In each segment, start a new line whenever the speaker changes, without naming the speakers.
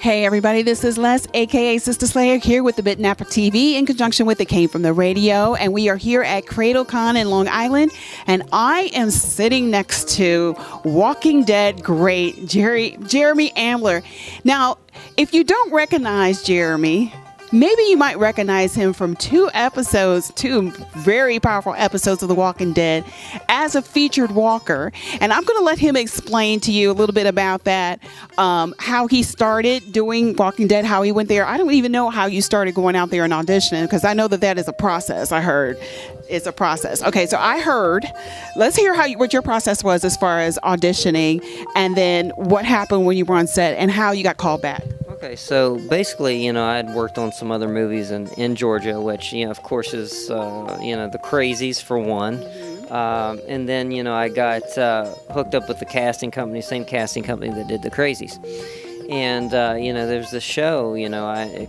Hey everybody, this is Les, aka Sister Slayer, here with the Bit Napper TV in conjunction with It Came From the Radio, and we are here at Cradle Con in Long Island, and I am sitting next to Walking Dead great Jeremy Ambler. Now, if you don't recognize Jeremy, maybe you might recognize him from two very powerful episodes of The Walking Dead as a featured walker. And I'm going to let him explain to you a little bit about that, how he started doing Walking Dead, how he went there. I don't even know how you started going out there and auditioning, because I know that is a process. I heard it's a process. Okay, so let's hear what your process was as far as auditioning, and then what happened when you were on set and how you got called back.
Okay, so basically, I'd worked on some other movies in Georgia, which, of course is, The Crazies for one. And then, I got hooked up with the casting company, same casting company that did The Crazies. And, there's this show,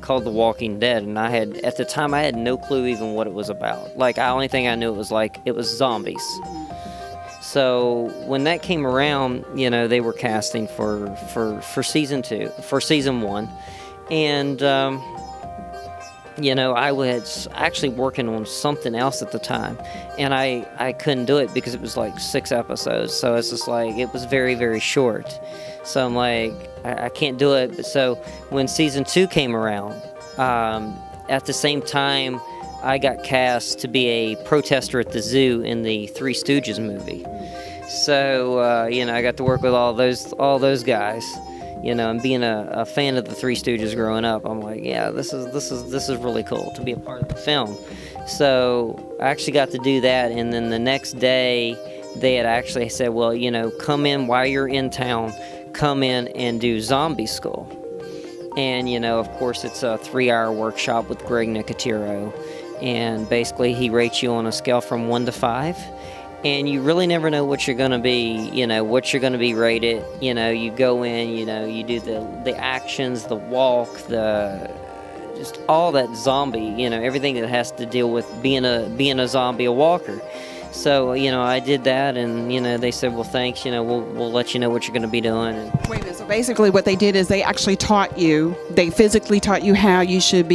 called The Walking Dead, and at the time, I had no clue even what it was about. Like, the only thing I knew it was zombies. So when that came around, they were casting for season 1, and I was actually working on something else at the time, and I couldn't do it because it was like 6 episodes. So it's just like it was very, very short. So I'm like, I can't do it. But so when season 2 came around, at the same time, I got cast to be a protester at the zoo in the Three Stooges movie. So, I got to work with all those guys, and being a fan of the Three Stooges growing up, I'm like, yeah, this is really cool to be a part of the film. So I actually got to do that, and then the next day, they had actually said, well, come in while you're in town, come in and do zombie school. And, of course, it's a 3-hour workshop with Greg Nicotero. And basically, he rates you on a scale from 1 to 5. And you really never know what you're going to be, what you're going to be rated. You go in, you do the actions, the walk, just all that zombie, everything that has to deal with being a zombie, a walker. So, I did that, and, they said, well, thanks, we'll let you know what you're going to be doing. And
wait a minute, so basically what they did is they actually they physically taught you how you should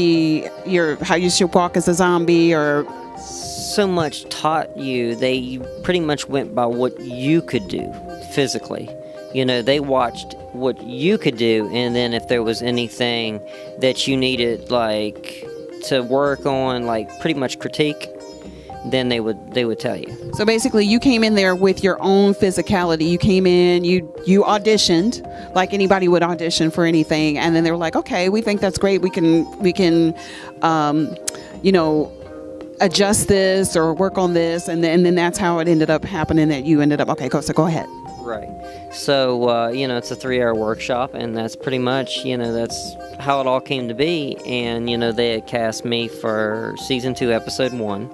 walk as a zombie, or...
So much taught you, they pretty much went by what you could do physically. They watched what you could do, and then if there was anything that you needed, like, to work on, like, pretty much critique, then they would tell you.
So basically, you came in there with your own physicality. You came in, you auditioned like anybody would audition for anything, and then they were like, "Okay, we think that's great. We can, adjust this or work on this," and then that's how it ended up happening. That you ended up so go ahead.
Right. So it's a 3-hour workshop, and that's pretty much that's how it all came to be. And they had cast me for season 2, episode 1.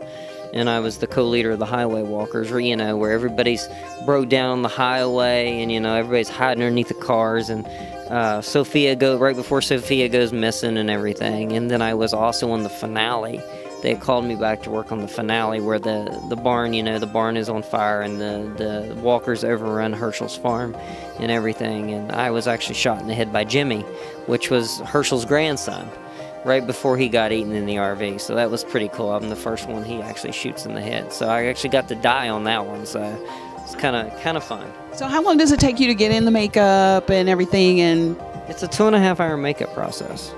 And I was the co-leader of the highway walkers, where everybody's broke down on the highway, and everybody's hiding underneath the cars, and right before Sophia goes missing and everything. And then I was also on the finale. They called me back to work on the finale, where the barn, the barn is on fire, and the walkers overrun Herschel's farm and everything. And I was actually shot in the head by Jimmy, which was Herschel's grandson, right before he got eaten in the RV. So that was pretty cool. I'm the first one he actually shoots in the head. So I actually got to die on that one. So it's kind of fun.
So how long does it take you to get in the makeup and everything? And
it's a 2.5-hour makeup process.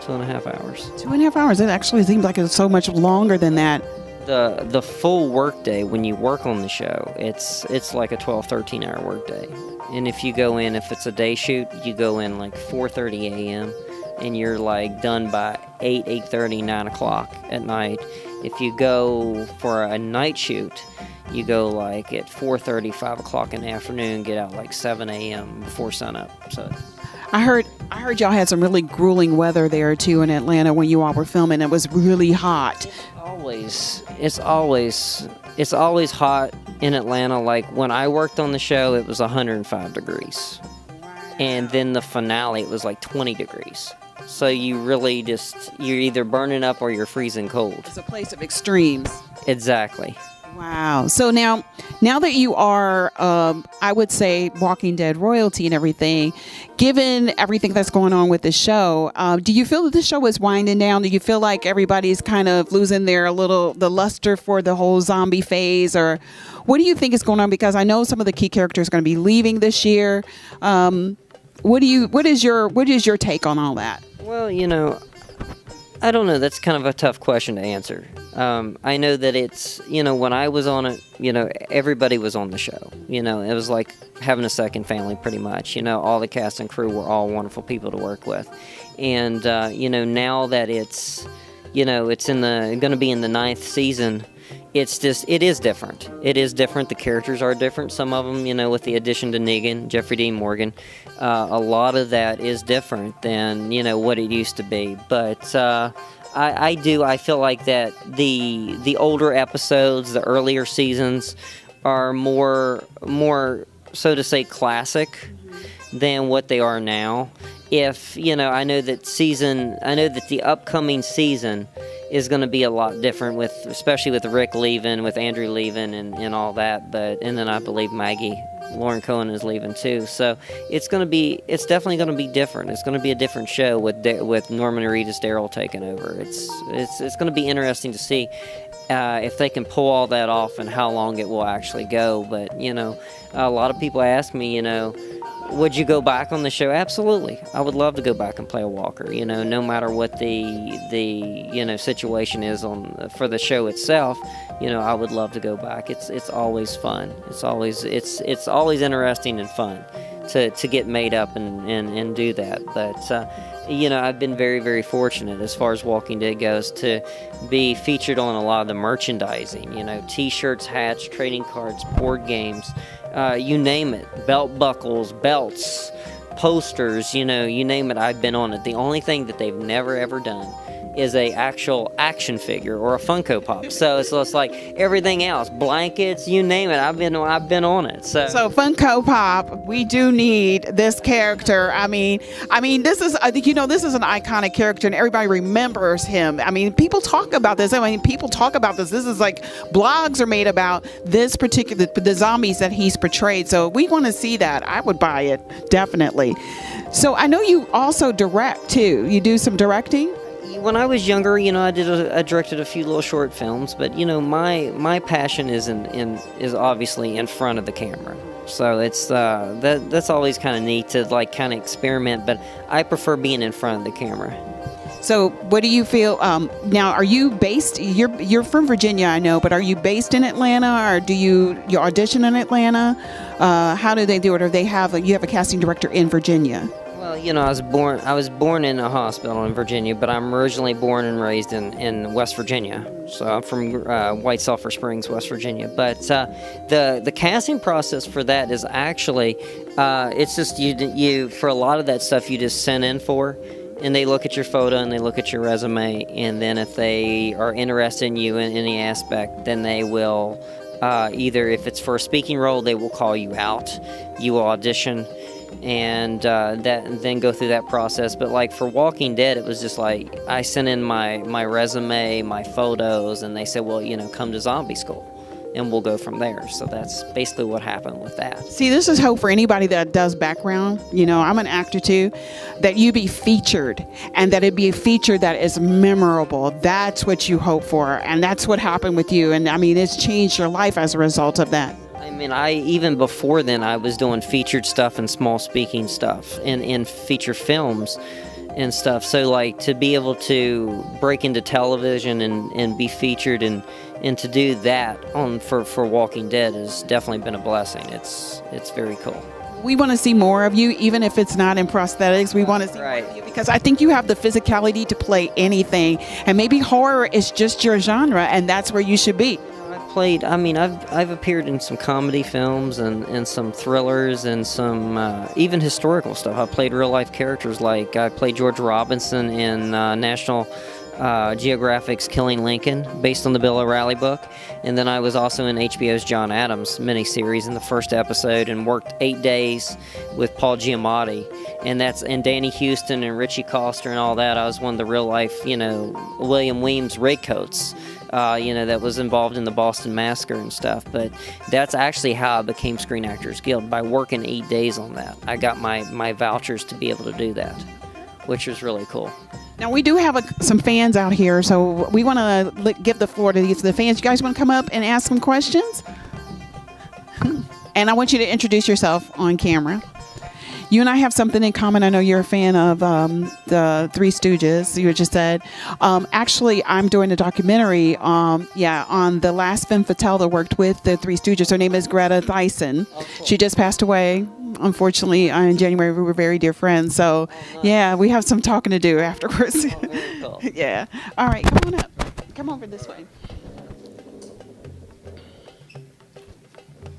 2.5 hours.
2.5 hours. It actually seems like it's so much longer than that.
The full work day when you work on the show, it's like a 12-13 hour work day. And if you go in, if it's a day shoot, you go in like 4:30 a.m. and you're like done by 8:30, 9 o'clock at night. If you go for a night shoot, you go like at 4:30, 5 o'clock in the afternoon, get out like 7 a.m. before sunup. So
I heard y'all had some really grueling weather there too in Atlanta when you all were filming. It was really hot.
It's always hot in Atlanta. Like when I worked on the show, it was 105 degrees. And then the finale, it was like 20 degrees. So you really you're either burning up or you're freezing cold.
It's a place of extremes.
Exactly.
Wow. So now that you are, I would say, Walking Dead royalty and everything, given everything that's going on with the show, do you feel that the show is winding down? Do you feel like everybody's kind of losing the luster for the whole zombie phase, or what do you think is going on? Because I know some of the key characters are going to be leaving this year. What is your take on all that?
Well, I don't know. That's kind of a tough question to answer. I know that it's, when I was on it, everybody was on the show. It was like having a second family pretty much. All the cast and crew were all wonderful people to work with. And, now that it's going to be in the 9th season, it is different. It is different. The characters are different. Some of them, with the addition to Negan, Jeffrey Dean Morgan, a lot of that is different than, what it used to be. But I feel like that the older episodes, the earlier seasons, are more so to say classic than what they are now. I know that the upcoming season is going to be a lot different, especially with Rick leaving, with Andrew leaving, and all that. And then I believe Lauren Cohen is leaving too. So it's definitely going to be different. It's going to be a different show with Norman Reedus, Daryl taking over. It's going to be interesting to see if they can pull all that off and how long it will actually go. But a lot of people ask me, would you go back on the show? Absolutely. I would love to go back and play a Walker, no matter what the situation is for the show itself. I would love to go back. It's always fun. It's always interesting and fun to get made up and do that. But I've been very, very fortunate as far as Walking Dead goes to be featured on a lot of the merchandising, t-shirts, hats, trading cards, board games, you name it, belt buckles, belts, posters, you name it, I've been on it. The only thing that they've never ever done is a actual action figure or a Funko Pop. So it's like everything else, blankets, you name it. I've been on it. So
Funko Pop, we do need this character. I mean, this is this is an iconic character, and everybody remembers him. People talk about this. This is like blogs are made about this particular the zombies that he's portrayed. So we want to see that. I would buy it definitely. So I know you also direct too. You do some directing.
When I was younger, I directed a few little short films, but my passion is obviously in front of the camera. So it's that's always kind of neat to kind of experiment, but I prefer being in front of the camera.
So what do you feel now? Are you based? You're from Virginia, I know, but are you based in Atlanta, or do you audition in Atlanta? How do they do it? Or you have a casting director in Virginia?
Well, I was born in a hospital in Virginia, but I'm originally born and raised in West Virginia. So I'm from White Sulphur Springs, West Virginia. But the casting process for that is actually, it's just you for a lot of that stuff you just send in for, and they look at your photo and they look at your resume, and then if they are interested in you in any aspect, then they will either, if it's for a speaking role, they will call you out, you will audition, and then go through that process. But for Walking Dead, it was just I sent in my resume, my photos, and they said, well, come to zombie school and we'll go from there. So that's basically what happened with that.
See, this is hope for anybody that does background. I'm an actor too, that you be featured, and that it be a feature that is memorable. That's what you hope for, and that's what happened with you. And it's changed your life as a result of that.
Even before then, I was doing featured stuff and small speaking stuff in feature films and stuff. So to be able to break into television and be featured and to do that for Walking Dead has definitely been a blessing. It's very cool.
We want to see more of you, even if it's not in prosthetics. We want to see more of you, because I think you have the physicality to play anything, and maybe horror is just your genre, and that's where you should be.
I've appeared in some comedy films and some thrillers and some even historical stuff. I played real life characters, I played George Robinson in National Geographic's Killing Lincoln, based on the Bill O'Reilly book. And then I was also in HBO's John Adams miniseries in the first episode, and worked 8 days with Paul Giamatti and Danny Houston and Richie Coster and all that. I was one of the real life, William Weems redcoats, that was involved in the Boston Massacre and stuff. But that's actually how I became Screen Actors Guild, by working 8 days on that. I got my vouchers to be able to do that, which was really cool.
Now, we do have some fans out here, so we want to give the floor to the fans. You guys want to come up and ask some questions? And I want you to introduce yourself on camera. You and I have something in common. I know you're a fan of the Three Stooges. You just said. Actually, I'm doing a documentary on the last femme fatale that worked with the Three Stooges. Her name is Greta Thyssen. Oh, cool. She just passed away. Unfortunately, in January, we were very dear friends. So, yeah, we have some talking to do afterwards. Oh, very cool. Yeah. All right, come on up. Come over this way.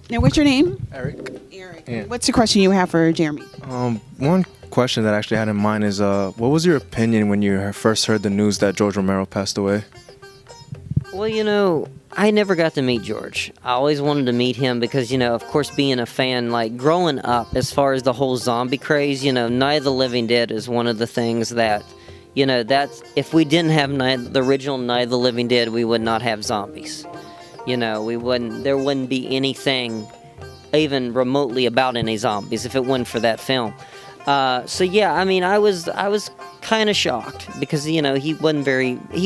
Now, what's your name?
Eric.
Yeah. What's the question you have for Jeremy?
One question that I actually had in mind is, what was your opinion when you first heard the news that George Romero passed away?
Well, I never got to meet George. I always wanted to meet him because, of course, being a fan, like growing up, as far as the whole zombie craze, Night of the Living Dead is one of the things that, that's, if we didn't have the original Night of the Living Dead, we would not have zombies. There wouldn't be anything even remotely about any zombies if it wasn't for that film. I was kind of shocked because, he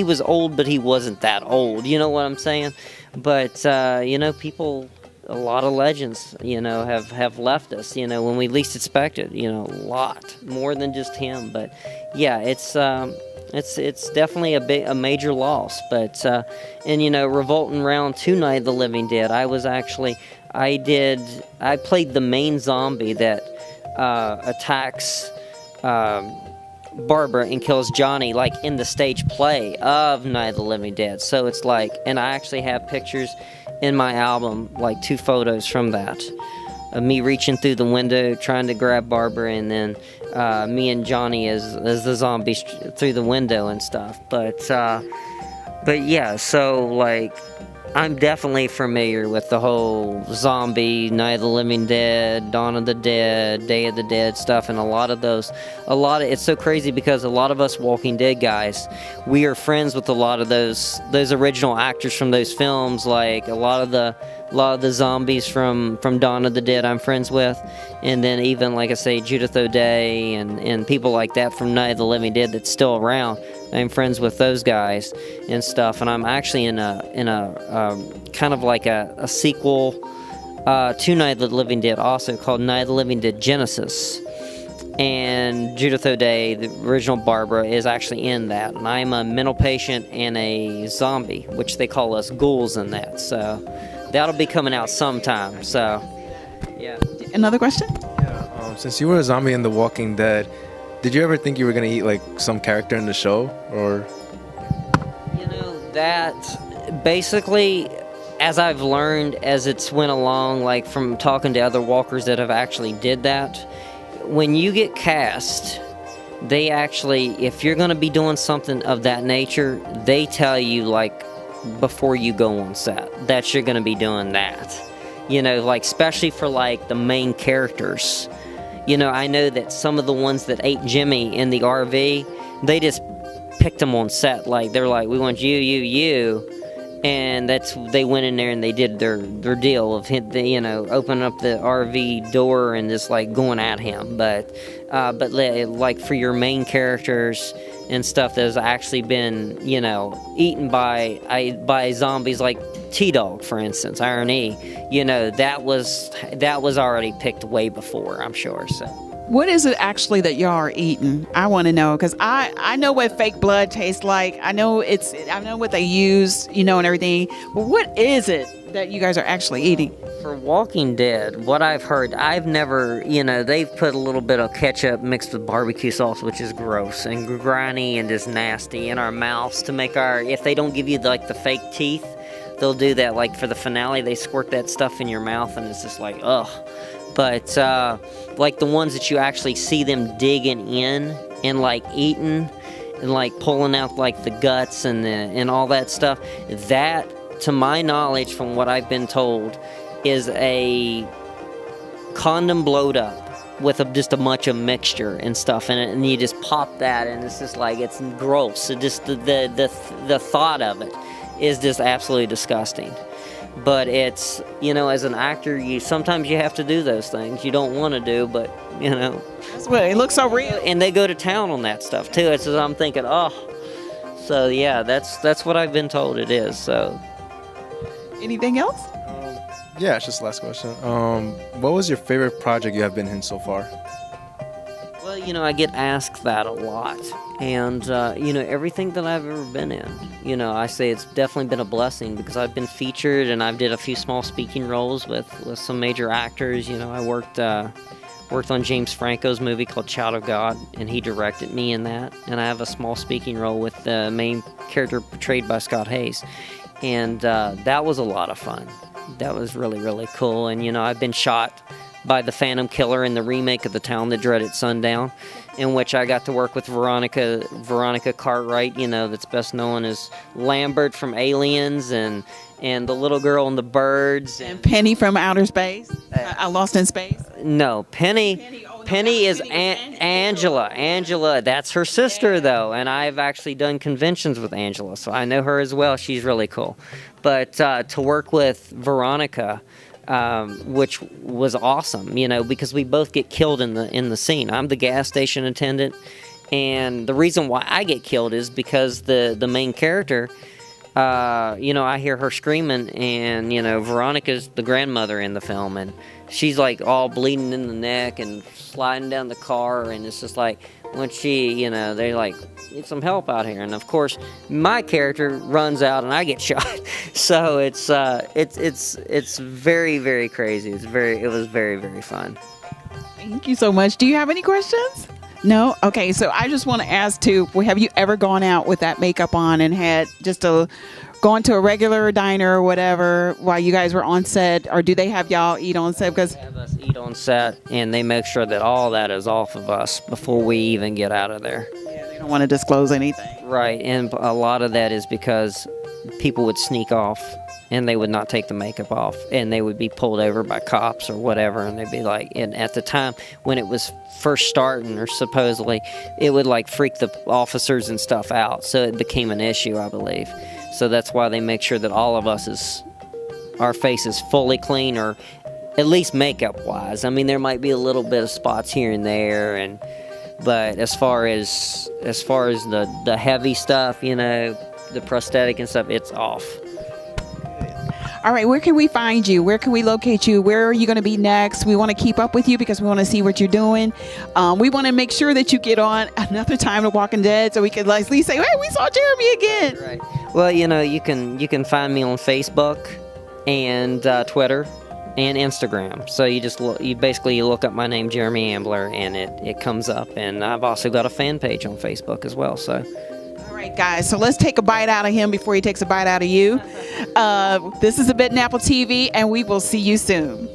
was old, but he wasn't that old, you know what I'm saying? But, people, a lot of legends, have left us, when we least expected, a lot, more than just him. But, yeah, it's definitely a major loss. But, revolting round to Night of the Living Dead, I played the main zombie that attacks Barbara and kills Johnny, like in the stage play of Night of the Living Dead. So it's like, and I actually have pictures in my album, like 2 photos from that, of me reaching through the window trying to grab Barbara, and then me and Johnny as the zombies through the window and stuff. But yeah, so like, I'm definitely familiar with the whole zombie, Night of the Living Dead, Dawn of the Dead, Day of the Dead stuff, and it's so crazy because a lot of us Walking Dead guys, we are friends with a lot of those original actors from those films, like a lot of the zombies from Dawn of the Dead I'm friends with, and then even, like I say, Judith O'Dea and people like that from Night of the Living Dead that's still around. I'm friends with those guys and stuff, and I'm actually in a kind of like a sequel to Night of the Living Dead, also called Night of the Living Dead Genesis. And Judith O'Dea, the original Barbara, is actually in that, and I'm a mental patient and a zombie, which they call us ghouls in that. So that'll be coming out sometime. So yeah.
Another question?
Yeah. Since you were a zombie in The Walking Dead, did you ever think you were going to eat, like, some character in the show, or?
That basically, as I've learned as it's went along, like from talking to other walkers that have actually did that, when you get cast, they actually, if you're going to be doing something of that nature, they tell you, like, before you go on set, that you're going to be doing that. Like, especially for, like, the main characters. I know that some of the ones that ate Jimmy in the RV, they just picked them on set. Like, they're like, we want you. And they went in there and they did their deal of, opening up the RV door and just, like, going at him. But like, for your main characters and stuff that has actually been, eaten by zombies, like T-Dog, for instance, Iron E, that was already picked way before, I'm sure. So,
what is it actually that y'all are eating? I want to know, because I know what fake blood tastes like. I know what they use, and everything. But what is it that you guys are actually eating?
For Walking Dead, what I've heard, I've never, they've put a little bit of ketchup mixed with barbecue sauce, which is gross and grimy and just nasty, in our mouths to make if they don't give you like the fake teeth, they'll do that. Like for the finale, they squirt that stuff in your mouth and it's just like, ugh. But like the ones that you actually see them digging in and like eating and like pulling out like the guts and all that stuff, that, to my knowledge, from what I've been told, is a condom blowed up with just a bunch of mixture and stuff in it, and you just pop that, and it's just like, it's gross. It just the thought of it is just absolutely disgusting. But it's, as an actor, sometimes you have to do those things you don't want to do, but
That's what it looks so real.
and they go to town on that stuff too. It's as I'm thinking, so yeah, that's what I've been told it is. So
Anything else?
Yeah, it's just the last question. What was your favorite project you have been in so far?
Well, I get asked that a lot. And, everything that I've ever been in, I say it's definitely been a blessing because I've been featured and I've did a few small speaking roles with some major actors. I worked on James Franco's movie called Child of God, and he directed me in that. And I have a small speaking role with the main character portrayed by Scott Hayes. And that was a lot of fun. That was really, really cool. And, I've been shot by the Phantom Killer in the remake of The Town That Dreaded Sundown, in which I got to work with Veronica Cartwright, that's best known as Lambert from Aliens, and the little girl and the birds.
And Penny from Outer Space. Lost in Space.
No, Penny is Angela. Angela, that's her sister, though, and I've actually done conventions with Angela, so I know her as well. She's really cool. But to work with Veronica, which was awesome, because we both get killed in the scene. I'm the gas station attendant, and the reason why I get killed is because the main character, I hear her screaming, and Veronica's the grandmother in the film, and she's like all bleeding in the neck and sliding down the car, and it's just like when she, they're like, need some help out here, and of course my character runs out and I get shot. So it's very, very crazy. It was very, very fun.
Thank you so much. Do you have any questions? No? Okay, so I just want to ask too, have you ever gone out with that makeup on and had just gone to a regular diner or whatever while you guys were on set, or do they have y'all eat on set? Because
They have us eat on set, and they make sure that all that is off of us before we even get out of there.
they don't want to disclose anything.
Right, and a lot of that is because people would sneak off and they would not take the makeup off, and they would be pulled over by cops or whatever, and they'd be like, and at the time when it was first starting, or supposedly, it would like freak the officers and stuff out, so it became an issue, I believe. So that's why they make sure that all of us our face is fully clean, or at least makeup wise. I mean, there might be a little bit of spots here and there, but as far as the heavy stuff, the prosthetic and stuff, it's off.
All right, where can we find you? Where can we locate you? Where are you going to be next? We want to keep up with you because we want to see what you're doing. We want to make sure that you get on another time of Walking Dead, so we can at least say, hey, we saw Jeremy again.
Right. Well, you can find me on Facebook and Twitter and Instagram. So you basically look up my name, Jeremy Ambler, and it comes up. And I've also got a fan page on Facebook as well. So.
All right, guys, so let's take a bite out of him before he takes a bite out of you. This is A Bit in Apple TV, and we will see you soon.